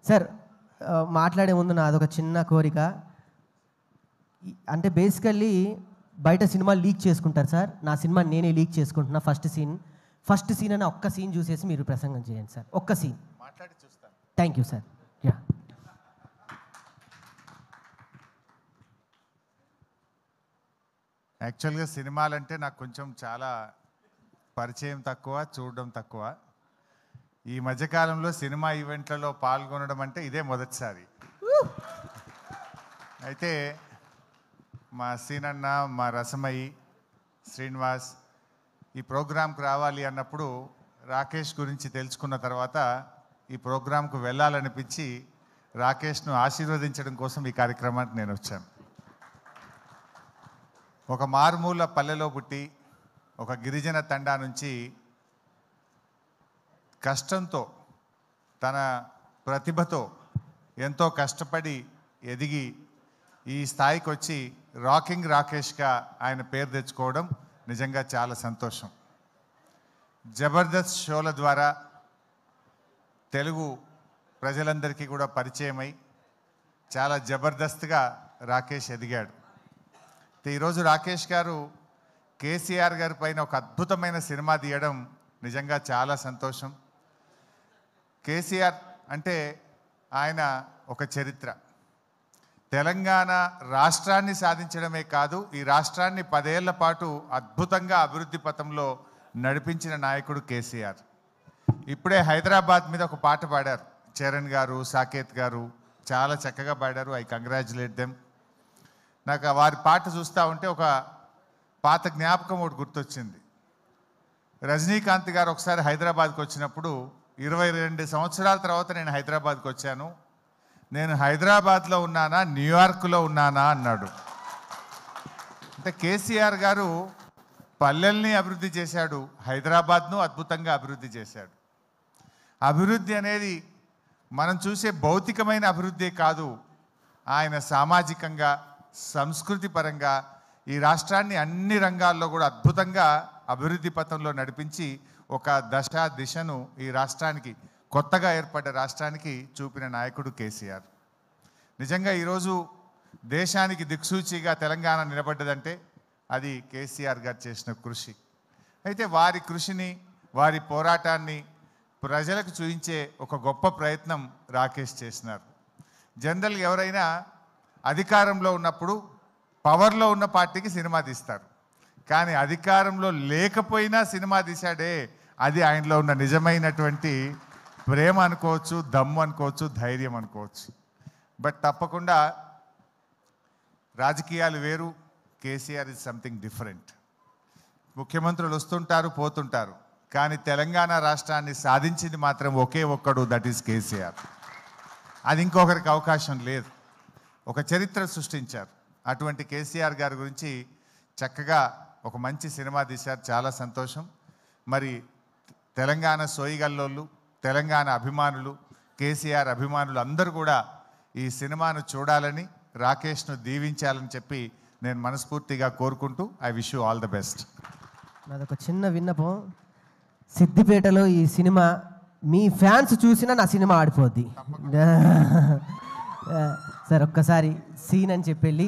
Sir మాట్లాడే ముందు నాదొక చిన్న కోరిక. అంటే బేసికల్లీ బయట సినిమా లీక్ చేసుకుంటారు సార్, నా సినిమా నేనే లీక్ చేసుకుంటున్నా. ఫస్ట్ సీన్ అని ఒక్క సీన్ చూసేసి మీరు ప్రసంగం చేయండి సార్, ఒక్క సీన్ మాట్లాడి చూస్తాను. Thank you sir. యా యాక్చువల్గా సినిమాలంటే నాకు కొంచెం చాలా పరిచయం తక్కువ, చూడడం తక్కువ. ఈ మధ్యకాలంలో సినిమా ఈవెంట్లలో పాల్గొనడం అంటే ఇదే మొదటిసారి. అయితే మా సీనన్న, మా రసమయి, శ్రీనివాస్ ఈ ప్రోగ్రాంకు రావాలి అన్నప్పుడు రాకేష్ గురించి తెలుసుకున్న తర్వాత ఈ ప్రోగ్రాంకు వెళ్ళాలనిపించి రాకేష్ను ఆశీర్వదించడం కోసం ఈ కార్యక్రమానికి నేను వచ్చాను. ఒక మారుమూల పల్లెలో పుట్టి ఒక గిరిజన తండా నుంచి కష్టంతో, తన ప్రతిభతో ఎంతో కష్టపడి ఎదిగి ఈ స్థాయికి వచ్చి రాకింగ్ రాకేష్గా ఆయన పేరు తెచ్చుకోవడం నిజంగా చాలా సంతోషం. జబర్దస్త్ షోల ద్వారా తెలుగు ప్రజలందరికీ కూడా పరిచయమై చాలా జబర్దస్త్గా రాకేష్ ఎదిగాడు. ఈరోజు రాకేష్ గారు కేసీఆర్ గారి పైన ఒక అద్భుతమైన సినిమా తీయడం నిజంగా చాలా సంతోషం. కేసీఆర్ అంటే ఆయన ఒక చరిత్ర. తెలంగాణ రాష్ట్రాన్ని సాధించడమే కాదు, ఈ రాష్ట్రాన్ని 10 ఏళ్ల పాటు అద్భుతంగా అభివృద్ధి పథంలో నడిపించిన నాయకుడు కేసీఆర్. ఇప్పుడే హైదరాబాద్ మీద ఒక పాట పాడారు చరణ్ గారు, సాకేత్ గారు, చాలా చక్కగా పాడారు. I congratulate them. నాకు వారి పాట చూస్తూ ఉంటే ఒక పాత జ్ఞాపకం ఒకటి గుర్తొచ్చింది. రజనీకాంత్ గారు ఒకసారి హైదరాబాద్కి వచ్చినప్పుడు 22 సంవత్సరాల తర్వాత నేను హైదరాబాద్కి వచ్చాను, నేను హైదరాబాద్లో ఉన్నానా న్యూయార్క్లో ఉన్నానా అన్నాడు. అంటే కేసీఆర్ గారు పల్లెల్ని అభివృద్ధి చేశాడు, హైదరాబాద్ను అద్భుతంగా అభివృద్ధి చేశాడు. అభివృద్ధి అనేది మనం చూసే భౌతికమైన అభివృద్ధి కాదు, ఆయన సామాజికంగా, సంస్కృతి పరంగా ఈ రాష్ట్రాన్ని అన్ని రంగాల్లో కూడా అద్భుతంగా అభివృద్ధి పథంలో నడిపించి ఒక దిశను ఈ రాష్ట్రానికి, కొత్తగా ఏర్పడ్డ రాష్ట్రానికి చూపిన నాయకుడు కేసీఆర్. నిజంగా ఈరోజు దేశానికి దిక్సూచిగా తెలంగాణ నిలబడ్డదంటే అది కేసీఆర్ గారు చేసిన కృషి. అయితే వారి కృషిని, వారి పోరాటాన్ని ప్రజలకు చూపించే ఒక గొప్ప ప్రయత్నం రాకేష్ చేసినారు. జనరల్గా ఎవరైనా అధికారంలో ఉన్నప్పుడు పవర్లో ఉన్న పార్టీకి సినిమా తీస్తారు, కానీ అధికారంలో లేకపోయినా సినిమా తీశాడే, అది ఆయనలో ఉన్న నిజమైనటువంటి ప్రేమ అనుకోవచ్చు, దమ్ము అనుకోవచ్చు, ధైర్యం అనుకోవచ్చు. బట్ తప్పకుండా రాజకీయాలు వేరు, కేసీఆర్ ఇస్ సంథింగ్ డిఫరెంట్. ముఖ్యమంత్రులు వస్తుంటారు, పోతుంటారు, కానీ తెలంగాణ రాష్ట్రాన్ని సాధించింది మాత్రం ఒకే ఒక్కడు, దట్ ఈస్ కేసీఆర్. అది ఇంకొకరికి అవకాశం లేదు. ఒక చరిత్ర సృష్టించారు. అటువంటి కేసీఆర్ గారి గురించి చక్కగా ఒక మంచి సినిమా తీశారు, చాలా సంతోషం. మరి తెలంగాణ సోయిగల్లోళ్ళు, తెలంగాణ అభిమానులు, కేసీఆర్ అభిమానులు అందరూ కూడా ఈ సినిమాను చూడాలని, రాకేష్ను దీవించాలని చెప్పి నేను మనస్ఫూర్తిగా కోరుకుంటూ I wish you all the best. నాదొక చిన్న విన్నపం, సిద్దిపేటలో ఈ సినిమా మీ ఫ్యాన్స్ చూసినా నా సినిమా ఆడిపోద్ది సార్. ఒక్కసారి సీన్ అని చెప్పి వెళ్ళి